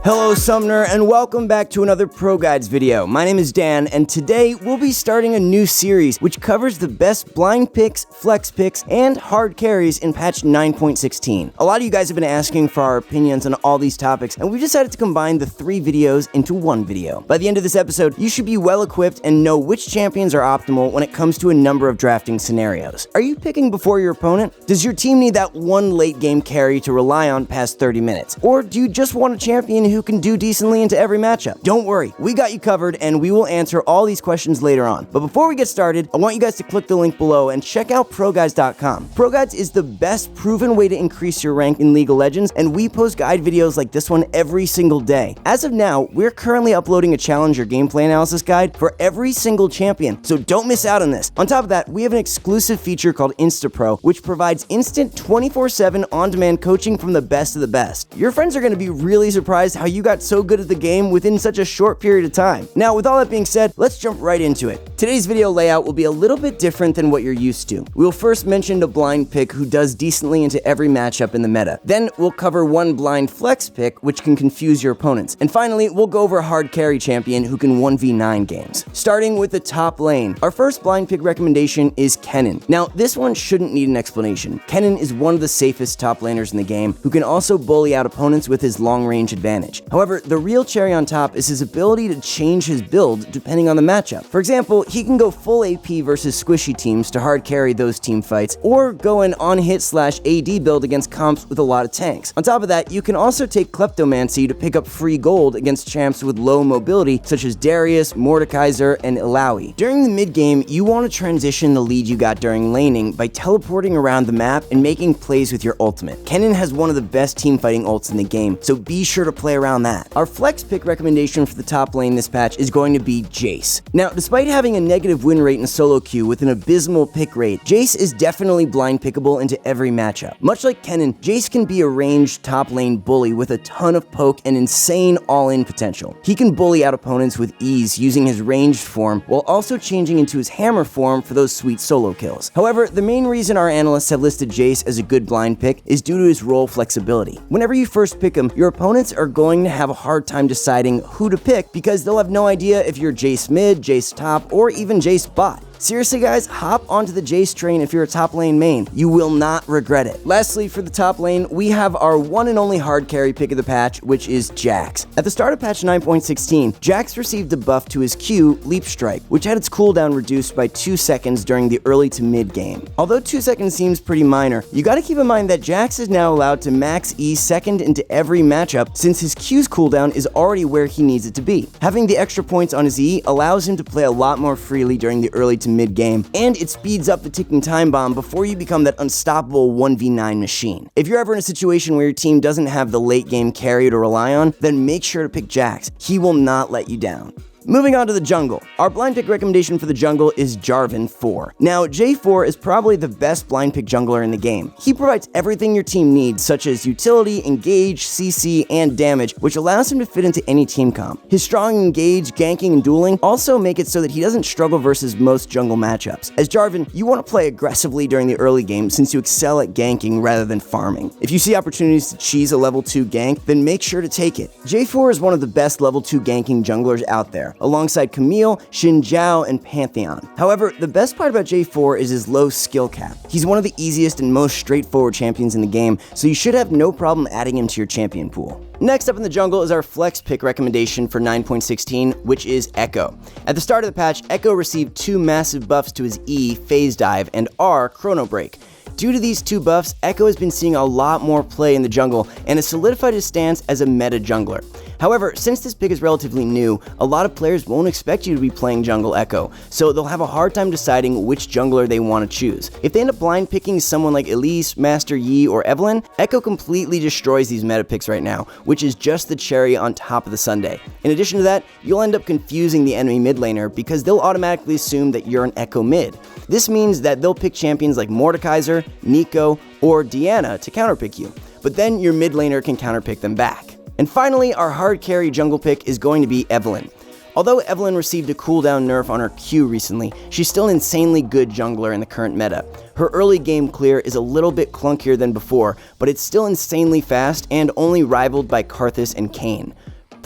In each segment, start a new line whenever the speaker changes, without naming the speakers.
Hello Sumner, and welcome back to another ProGuides video. My name is Dan, and today we'll be starting a new series which covers the best blind picks, flex picks, and hard carries in patch 9.16. A lot of you guys have been asking for our opinions on all these topics, and we decided to combine the 3 videos into one video. By the end of this episode, you should be well equipped and know which champions are optimal when it comes to a number of drafting scenarios. Are you picking before your opponent? Does your team need that one late game carry to rely on past 30 minutes? Or do you just want a champion who can do decently into every matchup? Don't worry, we got you covered, and we will answer all these questions later on. But before we get started, I want you guys to click the link below and check out ProGuides.com. ProGuides is the best proven way to increase your rank in League of Legends, and we post guide videos like this one every single day. As of now, we're currently uploading a challenger gameplay analysis guide for every single champion, so don't miss out on this. On top of that, we have an exclusive feature called InstaPro, which provides instant 24/7 on-demand coaching from the best of the best. Your friends are going to be really surprised how you got so good at the game within such a short period of time. Now, with all that being said, let's jump right into it. Today's video layout will be a little bit different than what you're used to. We'll first mention a blind pick who does decently into every matchup in the meta. Then we'll cover one blind flex pick which can confuse your opponents. And finally, we'll go over a hard carry champion who can 1v9 games. Starting with the top lane, our first blind pick recommendation is Kennen. Now, this one shouldn't need an explanation. Kennen is one of the safest top laners in the game who can also bully out opponents with his long range advantage. However, the real cherry on top is his ability to change his build depending on the matchup. For example, he can go full AP versus squishy teams to hard carry those team fights, or go an on-hit/AD build against comps with a lot of tanks. On top of that, you can also take Kleptomancy to pick up free gold against champs with low mobility such as Darius, Mordekaiser, and Illaoi. During the mid game, you want to transition the lead you got during laning by teleporting around the map and making plays with your ultimate. Kennen has one of the best team fighting ults in the game, so be sure to play around that. Our flex pick recommendation for the top lane this patch is going to be Jace. Now, despite having a negative win rate in solo queue with an abysmal pick rate, Jace is definitely blind pickable into every matchup. Much like Kennen, Jace can be a ranged top lane bully with a ton of poke and insane all-in potential. He can bully out opponents with ease using his ranged form while also changing into his hammer form for those sweet solo kills. However, the main reason our analysts have listed Jace as a good blind pick is due to his role flexibility. Whenever you first pick him, your opponents are going to have a hard time deciding who to pick because they'll have no idea if you're Jace mid, Jace top, or even Jace bot. Seriously guys, hop onto the Jace train if you're a top lane main. You will not regret it. Lastly, for the top lane, we have our one and only hard carry pick of the patch, which is Jax. At the start of patch 9.16, Jax received a buff to his Q, Leap Strike, which had its cooldown reduced by 2 seconds during the early to mid game. Although 2 seconds seems pretty minor, you gotta keep in mind that Jax is now allowed to max E second into every matchup since his Q's cooldown is already where he needs it to be. Having the extra points on his E allows him to play a lot more freely during the early to mid game, and it speeds up the ticking time bomb before you become that unstoppable 1v9 machine. If you're ever in a situation where your team doesn't have the late game carry to rely on, then make sure to pick Jax. He will not let you down. Moving on to the jungle. Our blind pick recommendation for the jungle is Jarvan 4. Now, J4 is probably the best blind pick jungler in the game. He provides everything your team needs, such as utility, engage, CC, and damage, which allows him to fit into any team comp. His strong engage, ganking, and dueling also make it so that he doesn't struggle versus most jungle matchups. As Jarvan, you want to play aggressively during the early game since you excel at ganking rather than farming. If you see opportunities to cheese a level 2 gank, then make sure to take it. J4 is one of the best level 2 ganking junglers out there, alongside Camille, Xin Zhao, and Pantheon. However, the best part about J4 is his low skill cap. He's one of the easiest and most straightforward champions in the game, so you should have no problem adding him to your champion pool. Next up in the jungle is our flex pick recommendation for 9.16, which is Echo. At the start of the patch, Echo received 2 massive buffs to his E, Phase Dive, and R, Chrono Break. Due to these 2 buffs, Echo has been seeing a lot more play in the jungle and has solidified his stance as a meta jungler. However, since this pick is relatively new, a lot of players won't expect you to be playing jungle Echo, so they'll have a hard time deciding which jungler they want to choose. If they end up blind picking someone like Elise, Master Yi, or Evelynn, Echo completely destroys these meta picks right now, which is just the cherry on top of the sundae. In addition to that, you'll end up confusing the enemy mid laner because they'll automatically assume that you're an Echo mid. This means that they'll pick champions like Mordekaiser, Neeko, or Diana to counterpick you, but then your mid laner can counterpick them back. And finally, our hard carry jungle pick is going to be Evelynn. Although Evelynn received a cooldown nerf on her Q recently, she's still an insanely good jungler in the current meta. Her early game clear is a little bit clunkier than before, but it's still insanely fast and only rivaled by Karthus and Kayn.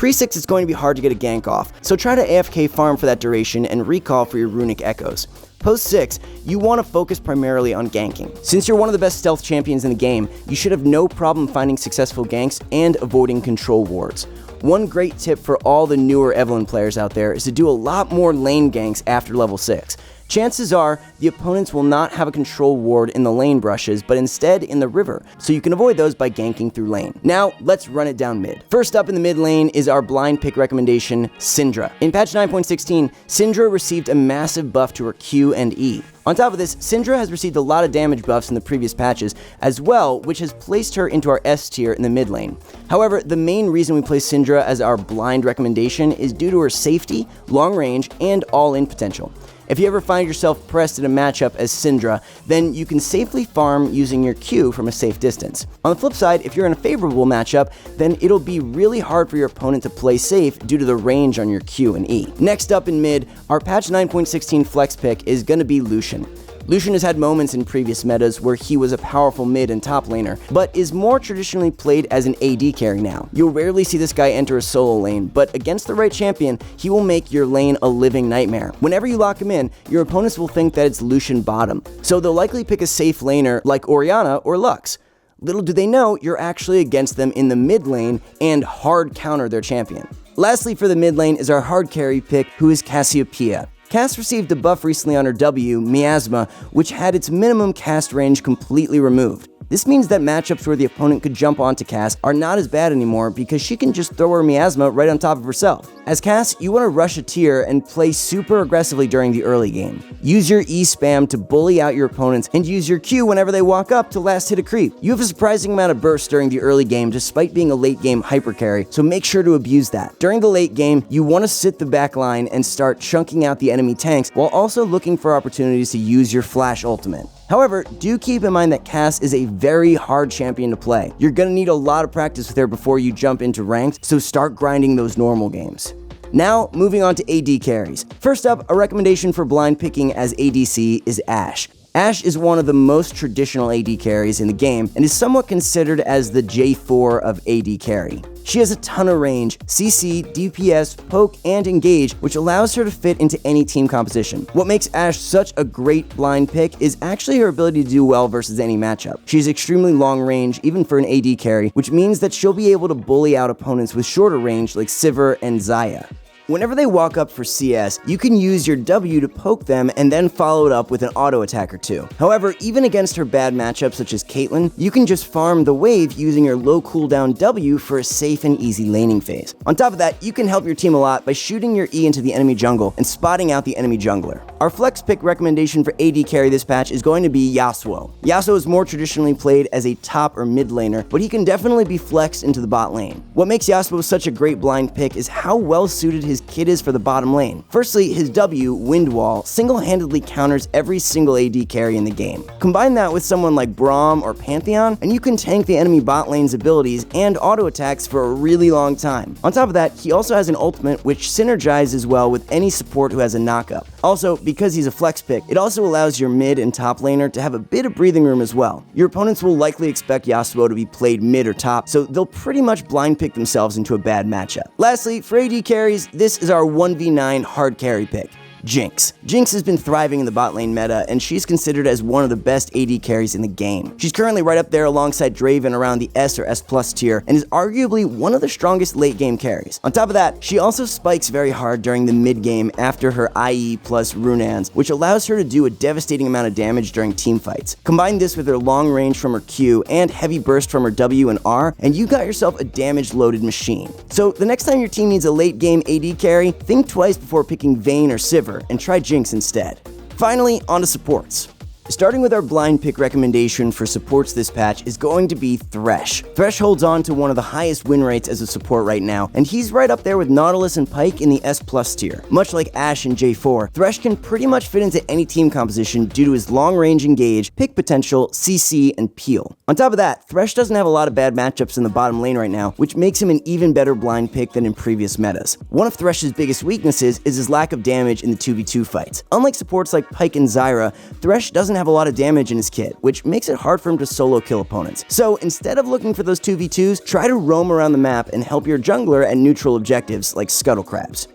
Pre-6 it's going to be hard to get a gank off, so try to AFK farm for that duration and recall for your runic echoes. Post-6, you want to focus primarily on ganking. Since you're one of the best stealth champions in the game, you should have no problem finding successful ganks and avoiding control wards. One great tip for all the newer Evelynn players out there is to do a lot more lane ganks after level 6. Chances are, the opponents will not have a control ward in the lane brushes, but instead in the river, so you can avoid those by ganking through lane. Now, let's run it down mid. First up in the mid lane is our blind pick recommendation, Syndra. In patch 9.16, Syndra received a massive buff to her Q and E. On top of this, Syndra has received a lot of damage buffs in the previous patches as well, which has placed her into our S tier in the mid lane. However, the main reason we place Syndra as our blind recommendation is due to her safety, long range, and all-in potential. If you ever find yourself pressed in a matchup as Syndra, then you can safely farm using your Q from a safe distance. On the flip side, if you're in a favorable matchup, then it'll be really hard for your opponent to play safe due to the range on your Q and E. Next up in mid, our patch 9.16 flex pick is going to be Lucian. Lucian has had moments in previous metas where he was a powerful mid and top laner, but is more traditionally played as an AD carry now. You'll rarely see this guy enter a solo lane, but against the right champion, he will make your lane a living nightmare. Whenever you lock him in, your opponents will think that it's Lucian bottom, so they'll likely pick a safe laner like Orianna or Lux. Little do they know, you're actually against them in the mid lane and hard counter their champion. Lastly for the mid lane is our hard carry pick, who is Cassiopeia. Cass received a buff recently on her W, Miasma, which had its minimum cast range completely removed. This means that matchups where the opponent could jump onto Cass are not as bad anymore because she can just throw her Miasma right on top of herself. As Cass, you want to rush a tier and play super aggressively during the early game. Use your E spam to bully out your opponents and use your Q whenever they walk up to last hit a creep. You have a surprising amount of burst during the early game despite being a late game hyper carry, so make sure to abuse that. During the late game, you want to sit the back line and start chunking out the enemy tanks while also looking for opportunities to use your flash ultimate. However, do keep in mind that Cass is a very hard champion to play. You're gonna need a lot of practice with her before you jump into ranked, so start grinding those normal games. Now, moving on to AD carries. First up, a recommendation for blind picking as ADC is Ashe. Ashe is one of the most traditional AD carries in the game and is somewhat considered as the J4 of AD carry. She has a ton of range, CC, DPS, poke, and engage, which allows her to fit into any team composition. What makes Ashe such a great blind pick is actually her ability to do well versus any matchup. She's extremely long range, even for an AD carry, which means that she'll be able to bully out opponents with shorter range like Sivir and Xayah. Whenever they walk up for CS, you can use your W to poke them and then follow it up with an auto attack or two. However, even against her bad matchups such as Caitlyn, you can just farm the wave using your low cooldown W for a safe and easy laning phase. On top of that, you can help your team a lot by shooting your E into the enemy jungle and spotting out the enemy jungler. Our flex pick recommendation for AD carry this patch is going to be Yasuo. Yasuo is more traditionally played as a top or mid laner, but he can definitely be flexed into the bot lane. What makes Yasuo such a great blind pick is how well suited his kit is for the bottom lane. Firstly, his W, Wind Wall, single-handedly counters every single AD carry in the game. Combine that with someone like Braum or Pantheon, and you can tank the enemy bot lane's abilities and auto attacks for a really long time. On top of that, he also has an ultimate which synergizes well with any support who has a knockup. Also, because he's a flex pick, it also allows your mid and top laner to have a bit of breathing room as well. Your opponents will likely expect Yasuo to be played mid or top, so they'll pretty much blind pick themselves into a bad matchup. Lastly, for AD carries, this is our 1v9 hard carry pick. Jinx. Jinx has been thriving in the bot lane meta, and she's considered as one of the best AD carries in the game. She's currently right up there alongside Draven around the S or S plus tier, and is arguably one of the strongest late game carries. On top of that, she also spikes very hard during the mid game after her IE plus Runans, which allows her to do a devastating amount of damage during team fights. Combine this with her long range from her Q and heavy burst from her W and R, and you got yourself a damage loaded machine. So the next time your team needs a late game AD carry, think twice before picking Vayne or Sivir, and try Jinx instead. Finally, on to supports. Starting with our blind pick recommendation for supports this patch is going to be Thresh. Thresh holds on to one of the highest win rates as a support right now, and he's right up there with Nautilus and Pyke in the S plus tier. Much like Ashe and J4, Thresh can pretty much fit into any team composition due to his long range engage, pick potential, CC, and peel. On top of that, Thresh doesn't have a lot of bad matchups in the bottom lane right now, which makes him an even better blind pick than in previous metas. One of Thresh's biggest weaknesses is his lack of damage in the 2v2 fights. Unlike supports like Pyke and Zyra, Thresh doesn't have a lot of damage in his kit, which makes it hard for him to solo kill opponents. So instead of looking for those 2v2s, try to roam around the map and help your jungler at neutral objectives like scuttle crabs.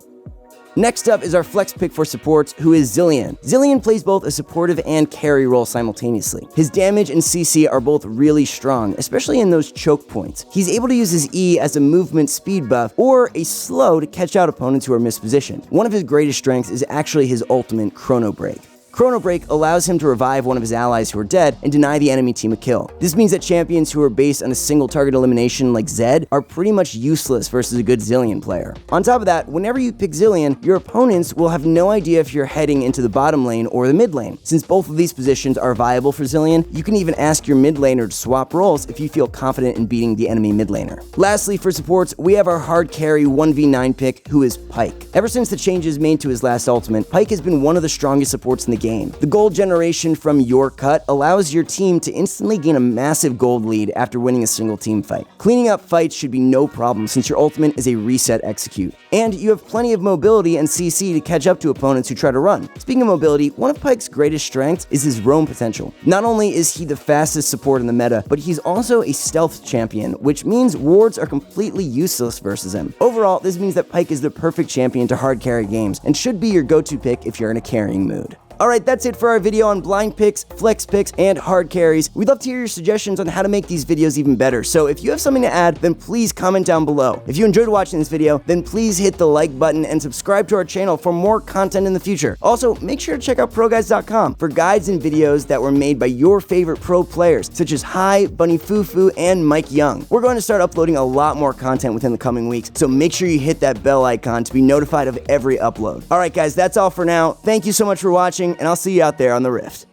Next up is our flex pick for supports, who is Zilean. Zilean plays both a supportive and carry role simultaneously. His damage and CC are both really strong, especially in those choke points. He's able to use his E as a movement speed buff or a slow to catch out opponents who are mispositioned. One of his greatest strengths is actually his ultimate Chrono Break. Chrono Break allows him to revive one of his allies who are dead and deny the enemy team a kill. This means that champions who are based on a single target elimination like Zed are pretty much useless versus a good Zilean player. On top of that, whenever you pick Zilean, your opponents will have no idea if you're heading into the bottom lane or the mid lane. Since both of these positions are viable for Zilean, you can even ask your mid laner to swap roles if you feel confident in beating the enemy mid laner. Lastly, for supports, we have our hard carry 1v9 pick, who is Pyke. Ever since the changes made to his last ultimate, Pyke has been one of the strongest supports in the game. The gold generation from Your Cut allows your team to instantly gain a massive gold lead after winning a single team fight. Cleaning up fights should be no problem since your ultimate is a reset execute. And you have plenty of mobility and CC to catch up to opponents who try to run. Speaking of mobility, one of Pyke's greatest strengths is his roam potential. Not only is he the fastest support in the meta, but he's also a stealth champion, which means wards are completely useless versus him. Overall, this means that Pyke is the perfect champion to hard carry games and should be your go-to pick if you're in a carrying mood. Alright, that's it for our video on blind picks, flex picks, and hard carries. We'd love to hear your suggestions on how to make these videos even better, so if you have something to add, then please comment down below. If you enjoyed watching this video, then please hit the like button and subscribe to our channel for more content in the future. Also, make sure to check out ProGuides.com for guides and videos that were made by your favorite pro players, such as Hai, Bunny Fufu, and Mike Young. We're going to start uploading a lot more content within the coming weeks, so make sure you hit that bell icon to be notified of every upload. Alright guys, that's all for now. Thank you so much for watching, and I'll see you out there on the Rift.